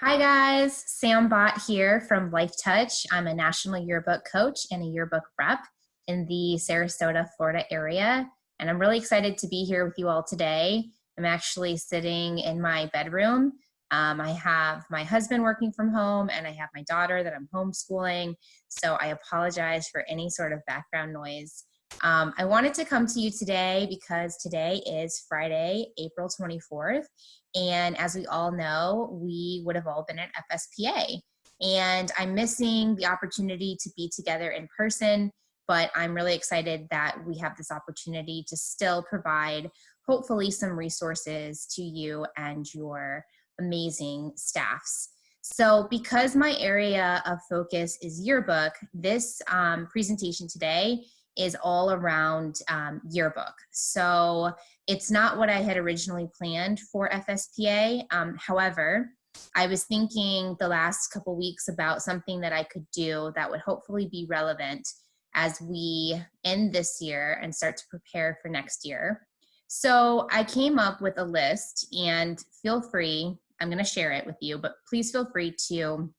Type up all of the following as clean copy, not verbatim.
Hi guys, Sam Bott here from Life Touch. I'm a national yearbook coach and a yearbook rep in the Sarasota, Florida area. And I'm really excited to be here with you all today. I'm actually sitting in my bedroom. I have my husband working from home and I have my daughter that I'm homeschooling. So I apologize for any sort of background noise. I wanted to come to you today because today is Friday, April 24th. And as we all know, we would have all been at FSPA. And I'm missing the opportunity to be together in person, but I'm really excited that we have this opportunity to still provide, hopefully, some resources to you and your amazing staffs. So because my area of focus is yearbook, this presentation today is all around yearbook. So it's not what I had originally planned for FSPA. However, I was thinking the last couple weeks about something that I could do that would hopefully be relevant as we end this year and start to prepare for next year. So I came up with a list, and feel free, I'm going to share it with you, but please feel free to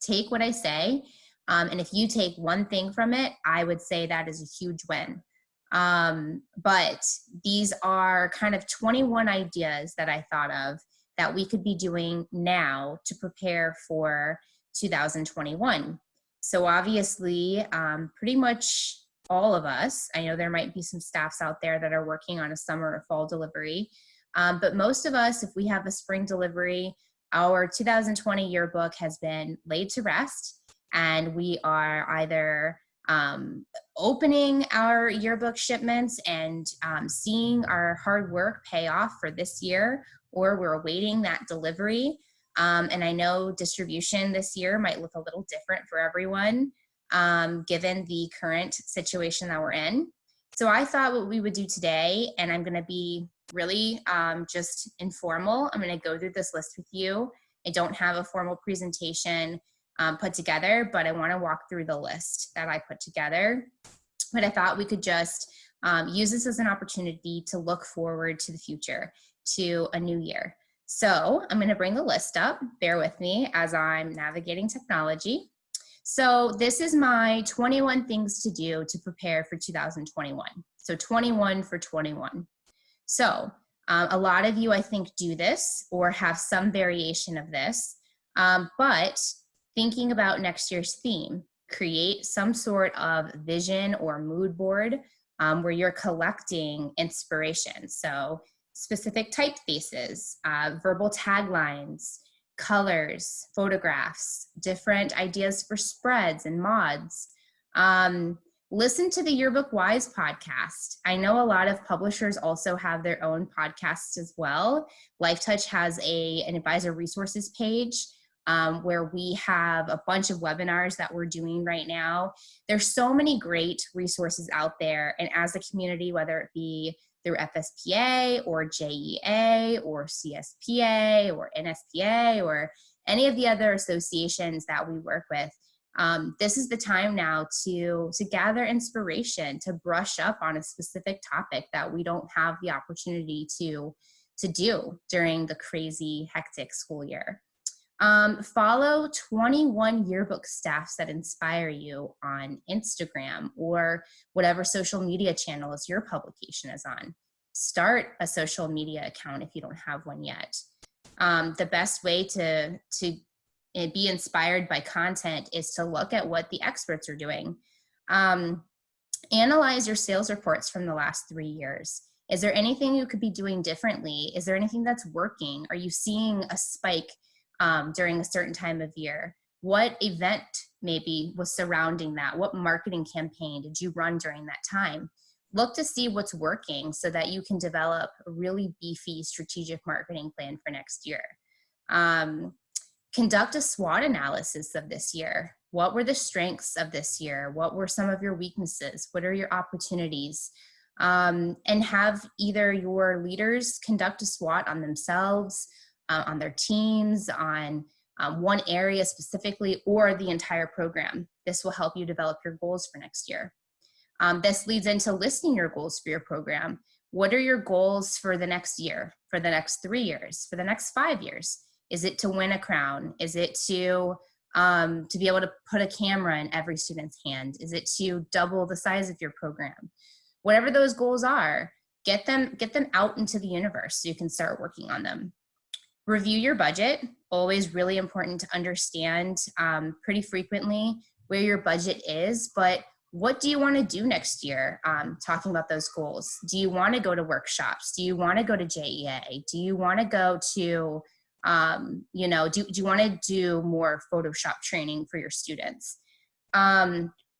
take what I say. And if you take one thing from it, I would say that is a huge win. But these are kind of 21 ideas that I thought of that we could be doing now to prepare for 2021. So obviously, pretty much all of us, I know there might be some staffs out there that are working on a summer or fall delivery, but most of us, if we have a spring delivery, our 2020 yearbook has been laid to rest. And we are either opening our yearbook shipments and seeing our hard work pay off for this year, or we're awaiting that delivery. And I know distribution this year might look a little different for everyone, given the current situation that we're in. So I thought what we would do today, and I'm going to be really just informal. I'm going to go through this list with you. I don't have a formal presentation put together, but I want to walk through the list that I put together. But I thought we could just use this as an opportunity to look forward to the future, to a new year. So I'm going to bring the list up. Bear with me as I'm navigating technology. So this is my 21 things to do to prepare for 2021. So 21 for 21. So a lot of you, I think, do this or have some variation of this, but thinking about next year's theme, create some sort of vision or mood board where you're collecting inspiration. So specific typefaces, verbal taglines, colors, photographs, different ideas for spreads and mods. Listen to the Yearbook Wise podcast. I know a lot of publishers also have their own podcasts as well. LifeTouch has an advisor resources page where we have a bunch of webinars that we're doing right now. There's so many great resources out there. And as a community, whether it be through FSPA or JEA or CSPA or NSPA or any of the other associations that we work with, this is the time now to gather inspiration, to brush up on a specific topic that we don't have the opportunity to do during the crazy, hectic school year. Follow 21 yearbook staffs that inspire you on Instagram or whatever social media channels your publication is on. Start a social media account if you don't have one yet. The best way to be inspired by content is to look at what the experts are doing. Analyze your sales reports from the last 3 years. Is there anything you could be doing differently? Is there anything that's working? Are you seeing a spike during a certain time of year? What event maybe was surrounding that? What marketing campaign did you run during that time? Look to see what's working so that you can develop a really beefy strategic marketing plan for next year. Conduct a SWOT analysis of this year. What were the strengths of this year? What were some of your weaknesses? What are your opportunities? And have either your leaders conduct a SWOT on themselves, on their teams, on one area specifically, or the entire program. This will help you develop your goals for next year. This leads into listing your goals for your program. What are your goals for the next year, for the next 3 years, for the next 5 years? Is it to win a crown? Is it to be able to put a camera in every student's hand? Is it to double the size of your program? Whatever those goals are, get them out into the universe so you can start working on them. Review your budget. Always really important to understand pretty frequently where your budget is, but what do you want to do next year? Talking about those goals. Do you want to go to workshops? Do you want to go to JEA? Do you want to go to, do you want to do more Photoshop training for your students?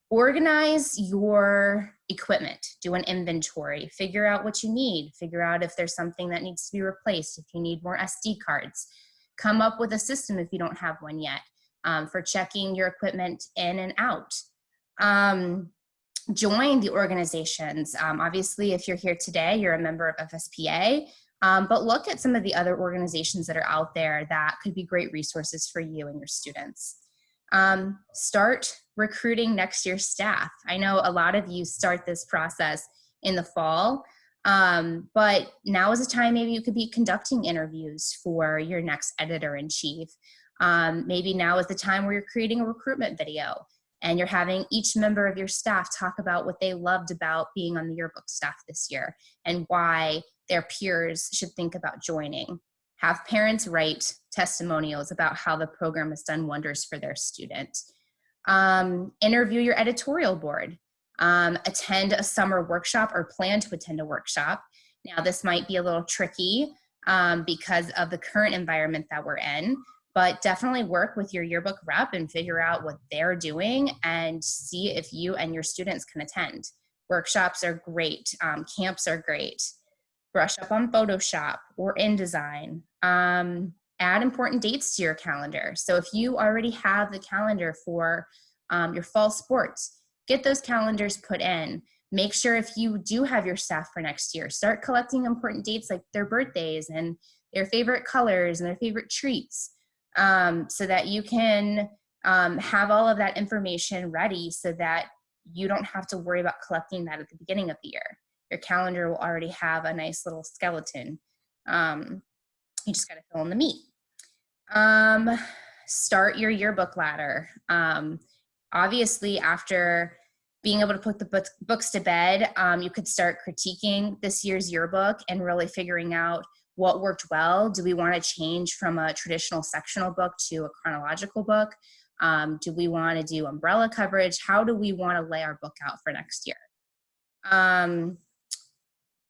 Organize your equipment, do an inventory, figure out what you need, figure out if there's something that needs to be replaced, if you need more SD cards. Come up with a system if you don't have one yet for checking your equipment in and out. Join the organizations. Obviously, if you're here today, you're a member of FSPA, but look at some of the other organizations that are out there that could be great resources for you and your students. Start recruiting next year's staff. I know a lot of you start this process in the fall, but now is a time maybe you could be conducting interviews for your next editor-in-chief. Maybe now is the time where you're creating a recruitment video and you're having each member of your staff talk about what they loved about being on the yearbook staff this year and why their peers should think about joining. Have parents write testimonials about how the program has done wonders for their student. Interview your editorial board. Attend a summer workshop or plan to attend a workshop. Now, this might be a little tricky because of the current environment that we're in, but definitely work with your yearbook rep and figure out what they're doing and see if you and your students can attend. Workshops are great. Camps are great. Brush up on Photoshop or InDesign. Add important dates to your calendar. So if you already have the calendar for your fall sports, get those calendars put in. Make sure if you do have your staff for next year, start collecting important dates like their birthdays and their favorite colors and their favorite treats so that you can have all of that information ready so that you don't have to worry about collecting that at the beginning of the year. Your calendar will already have a nice little skeleton. You just got to fill in the meat. Start your yearbook ladder. Obviously, after being able to put the books to bed, you could start critiquing this year's yearbook and really figuring out what worked well. Do we want to change from a traditional sectional book to a chronological book? Do we want to do umbrella coverage? How do we want to lay our book out for next year?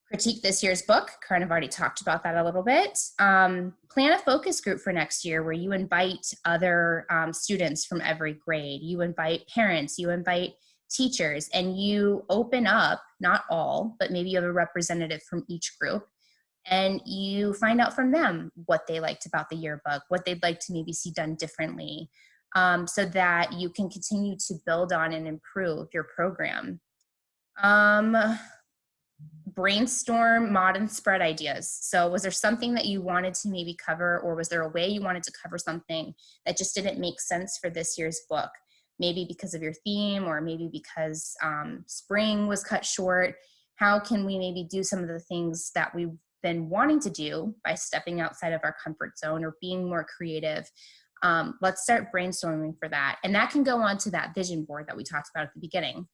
Critique this year's book. Kind of already talked about that a little bit. Plan a focus group for next year where you invite other students from every grade. You invite parents, you invite teachers, and you open up, not all, but maybe you have a representative from each group, and you find out from them what they liked about the yearbook, what they'd like to maybe see done differently, so that you can continue to build on and improve your program. Brainstorm mod and spread ideas. So was there something that you wanted to maybe cover, or was there a way you wanted to cover something that just didn't make sense for this year's book? Maybe because of your theme, or maybe because spring was cut short. How can we maybe do some of the things that we've been wanting to do by stepping outside of our comfort zone or being more creative? Let's start brainstorming for that. And that can go on to that vision board that we talked about at the beginning.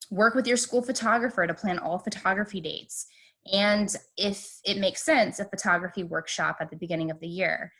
Work with your school photographer to plan all photography dates. And if it makes sense, a photography workshop at the beginning of the year.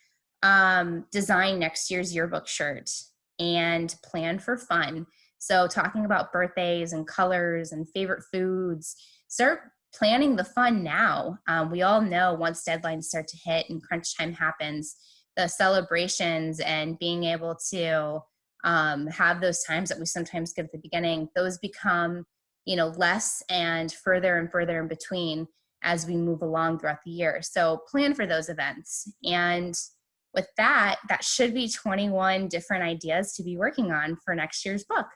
Design next year's yearbook shirt and plan for fun. So talking about birthdays and colors and favorite foods, start planning the fun now. We all know once deadlines start to hit and crunch time happens, the celebrations and being able to have those times that we sometimes get at the beginning, those become, less and further in between as we move along throughout the year. So plan for those events. And with that, that should be 21 different ideas to be working on for next year's book.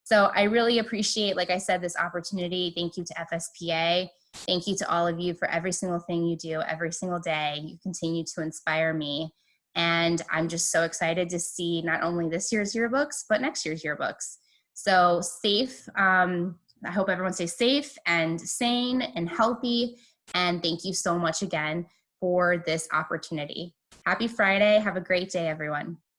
So I really appreciate, like I said, this opportunity. Thank you to FSPA. Thank you to all of you for every single thing you do every single day. You continue to inspire me. And I'm just so excited to see not only this year's yearbooks, but next year's yearbooks. So safe. I hope everyone stays safe and sane and healthy. And thank you so much again for this opportunity. Happy Friday. Have a great day, everyone.